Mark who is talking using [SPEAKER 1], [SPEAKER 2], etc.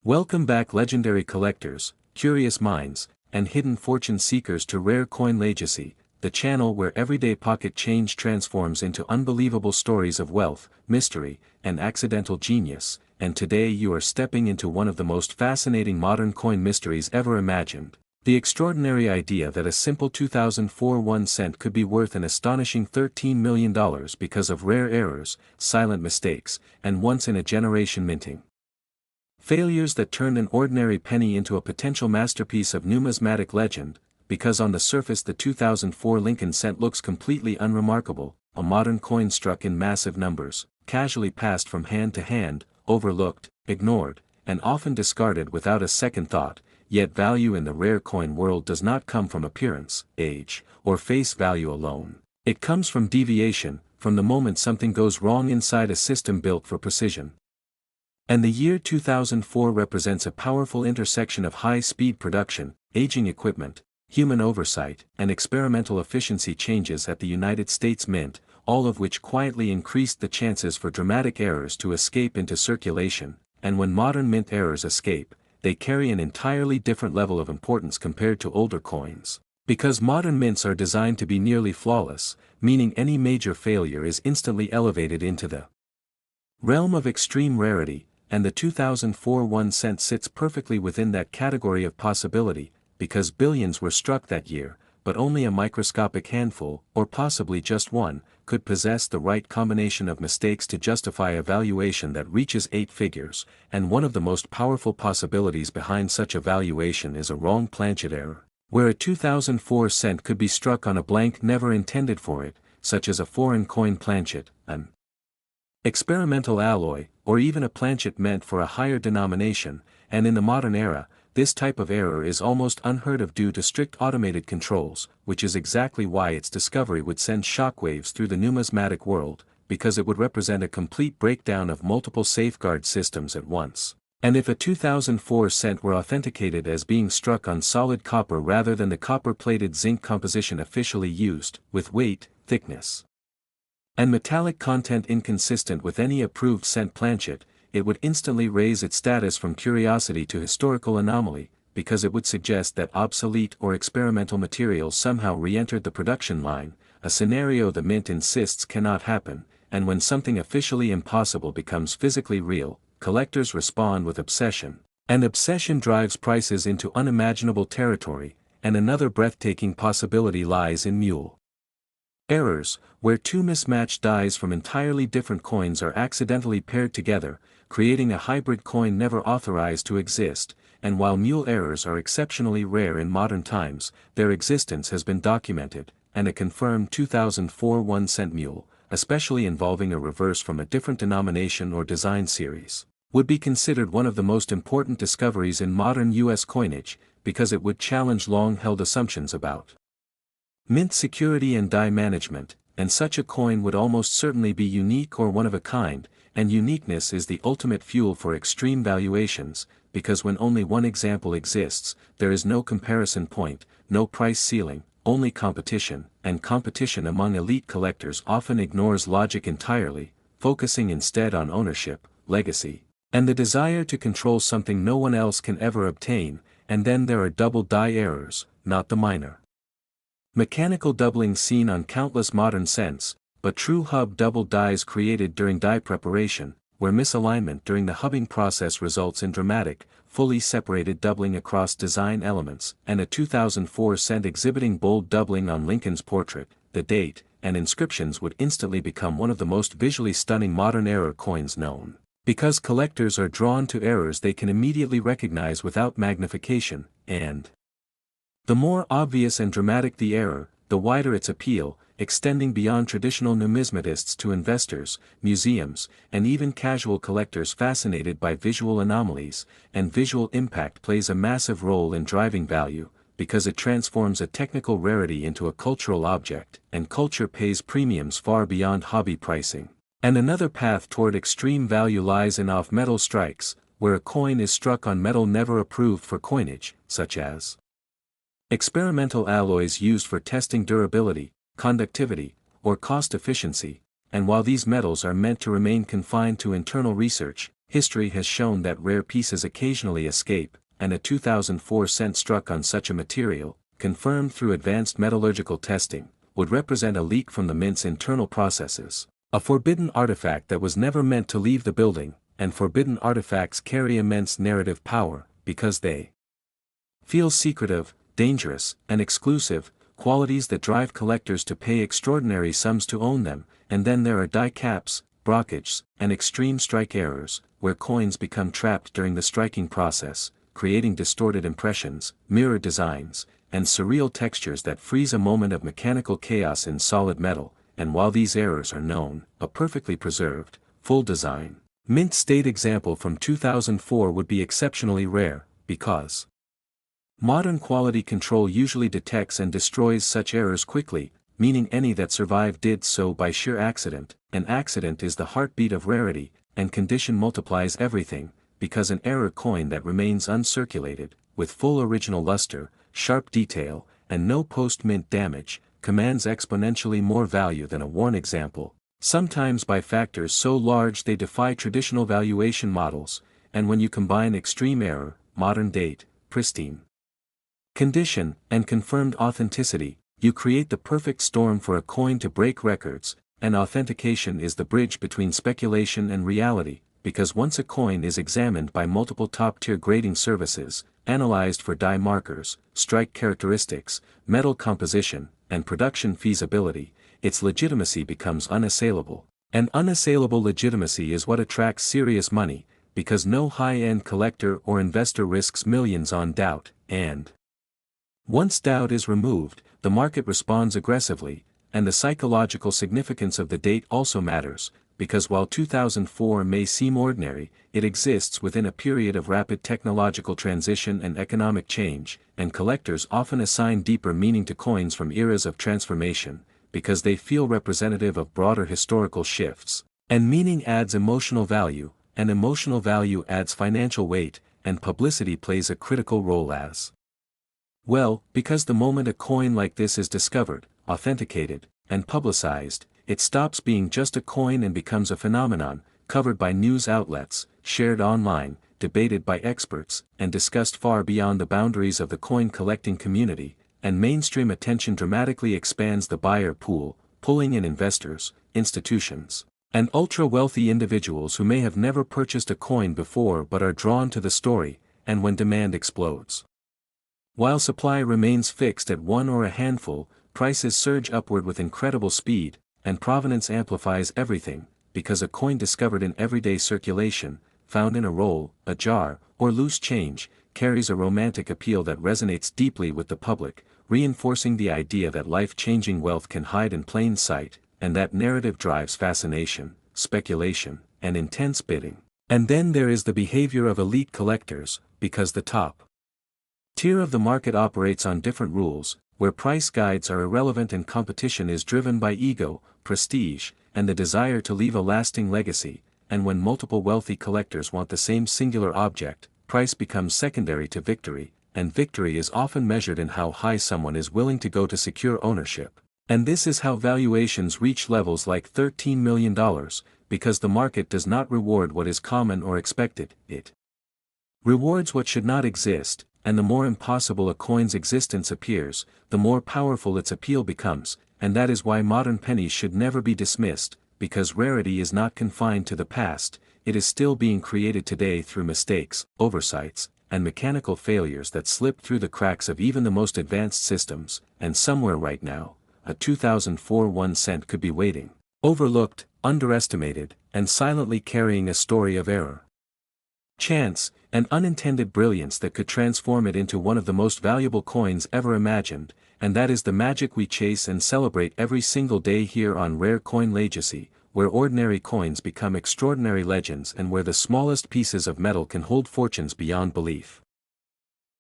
[SPEAKER 1] Welcome back, legendary collectors, curious minds, and hidden fortune seekers, to Rare Coin Legacy, the channel where everyday pocket change transforms into unbelievable stories of wealth, mystery, and accidental genius. And today you are stepping into one of the most fascinating modern coin mysteries ever imagined. The extraordinary idea that a simple 2004 1 cent could be worth an astonishing $13 million because of rare errors, silent mistakes, and once-in-a-generation minting. Failures that turned an ordinary penny into a potential masterpiece of numismatic legend. Because on the surface the 2004 Lincoln cent looks completely unremarkable, a modern coin struck in massive numbers, casually passed from hand to hand, overlooked, ignored, and often discarded without a second thought. Yet value in the rare coin world does not come from appearance, age, or face value alone. It comes from deviation, from the moment something goes wrong inside a system built for precision. And the year 2004 represents a powerful intersection of high-speed production, aging equipment, human oversight, and experimental efficiency changes at the United States Mint, all of which quietly increased the chances for dramatic errors to escape into circulation. And when modern mint errors escape, they carry an entirely different level of importance compared to older coins. Because modern mints are designed to be nearly flawless, meaning any major failure is instantly elevated into the realm of extreme rarity, and the 2004 1 cent sits perfectly within that category of possibility, because billions were struck that year, but only a microscopic handful, or possibly just one, could possess the right combination of mistakes to justify a valuation that reaches 8 figures. And one of the most powerful possibilities behind such a valuation is a wrong planchet error, where a 2004 cent could be struck on a blank never intended for it, such as a foreign coin planchet, an experimental alloy, or even a planchet meant for a higher denomination. And in the modern era, this type of error is almost unheard of due to strict automated controls, which is exactly why its discovery would send shockwaves through the numismatic world, because it would represent a complete breakdown of multiple safeguard systems at once. And if a 2004 cent were authenticated as being struck on solid copper rather than the copper-plated zinc composition officially used, with weight, thickness, and metallic content inconsistent with any approved cent planchet, it would instantly raise its status from curiosity to historical anomaly, because it would suggest that obsolete or experimental material somehow re-entered the production line, a scenario the mint insists cannot happen. And when something officially impossible becomes physically real, collectors respond with obsession. And obsession drives prices into unimaginable territory. And another breathtaking possibility lies in mule errors, where two mismatched dies from entirely different coins are accidentally paired together, creating a hybrid coin never authorized to exist. And while mule errors are exceptionally rare in modern times, their existence has been documented, and a confirmed 2004 1 cent mule, especially involving a reverse from a different denomination or design series, would be considered one of the most important discoveries in modern U.S. coinage, because it would challenge long-held assumptions about mint security and die management. And such a coin would almost certainly be unique or one of a kind, and uniqueness is the ultimate fuel for extreme valuations, because when only one example exists, there is no comparison point, no price ceiling, only competition. And competition among elite collectors often ignores logic entirely, focusing instead on ownership, legacy, and the desire to control something no one else can ever obtain. And then there are double die errors, not the minor mechanical doubling seen on countless modern cents, but true hub double dies created during die preparation, where misalignment during the hubbing process results in dramatic, fully separated doubling across design elements. And a 2004 cent exhibiting bold doubling on Lincoln's portrait, the date, and inscriptions would instantly become one of the most visually stunning modern error coins known, because collectors are drawn to errors they can immediately recognize without magnification. And the more obvious and dramatic the error, the wider its appeal, extending beyond traditional numismatists to investors, museums, and even casual collectors fascinated by visual anomalies. And visual impact plays a massive role in driving value, because it transforms a technical rarity into a cultural object, and culture pays premiums far beyond hobby pricing. And another path toward extreme value lies in off-metal strikes, where a coin is struck on metal never approved for coinage, such as experimental alloys used for testing durability, conductivity, or cost efficiency. And while these metals are meant to remain confined to internal research, History has shown that rare pieces occasionally escape, and a 2004 cent struck on such a material, confirmed through advanced metallurgical testing, would represent a leak from the mint's internal processes. A forbidden artifact that was never meant to leave the building, and forbidden artifacts carry immense narrative power, because they feel secretive, dangerous, and exclusive, qualities that drive collectors to pay extraordinary sums to own them. And then there are die caps, brockages, and extreme strike errors, where coins become trapped during the striking process, creating distorted impressions, mirror designs, and surreal textures that freeze a moment of mechanical chaos in solid metal. And while these errors are known, a perfectly preserved, full design, mint state example from 2004 would be exceptionally rare, because modern quality control usually detects and destroys such errors quickly, meaning any that survive did so by sheer accident. An accident is the heartbeat of rarity, and condition multiplies everything, because an error coin that remains uncirculated, with full original luster, sharp detail, and no post-mint damage, commands exponentially more value than a worn example, sometimes by factors so large they defy traditional valuation models. And when you combine extreme error, modern date, pristine condition, and confirmed authenticity, you create the perfect storm for a coin to break records. And authentication is the bridge between speculation and reality, because once a coin is examined by multiple top-tier grading services, analyzed for die markers, strike characteristics, metal composition, and production feasibility, its legitimacy becomes unassailable. And unassailable legitimacy is what attracts serious money, because no high-end collector or investor risks millions on doubt. And once doubt is removed, the market responds aggressively. And the psychological significance of the date also matters, because while 2004 may seem ordinary, it exists within a period of rapid technological transition and economic change, and collectors often assign deeper meaning to coins from eras of transformation, because they feel representative of broader historical shifts. And meaning adds emotional value, and emotional value adds financial weight, and publicity plays a critical role as well, because the moment a coin like this is discovered, authenticated, and publicized, it stops being just a coin and becomes a phenomenon, covered by news outlets, shared online, debated by experts, and discussed far beyond the boundaries of the coin collecting community. And mainstream attention dramatically expands the buyer pool, pulling in investors, institutions, and ultra-wealthy individuals who may have never purchased a coin before but are drawn to the story. And when demand explodes, while supply remains fixed at one or a handful, prices surge upward with incredible speed, and provenance amplifies everything, because a coin discovered in everyday circulation, found in a roll, a jar, or loose change, carries a romantic appeal that resonates deeply with the public, reinforcing the idea that life-changing wealth can hide in plain sight. And that narrative drives fascination, speculation, and intense bidding. And then there is the behavior of elite collectors, because the top tier of the market operates on different rules, where price guides are irrelevant and competition is driven by ego, prestige, and the desire to leave a lasting legacy. And when multiple wealthy collectors want the same singular object, price becomes secondary to victory, and victory is often measured in how high someone is willing to go to secure ownership. And this is how valuations reach levels like $13 million, because the market does not reward what is common or expected, it rewards what should not exist. And the more impossible a coin's existence appears, the more powerful its appeal becomes. And that is why modern pennies should never be dismissed, because rarity is not confined to the past, it is still being created today through mistakes, oversights, and mechanical failures that slip through the cracks of even the most advanced systems. And somewhere right now, a 2004 1 cent could be waiting, overlooked, underestimated, and silently carrying a story of error, chance, and unintended brilliance that could transform it into one of the most valuable coins ever imagined. And that is the magic we chase and celebrate every single day here on Rare Coin Legacy, where ordinary coins become extraordinary legends and where the smallest pieces of metal can hold fortunes beyond belief.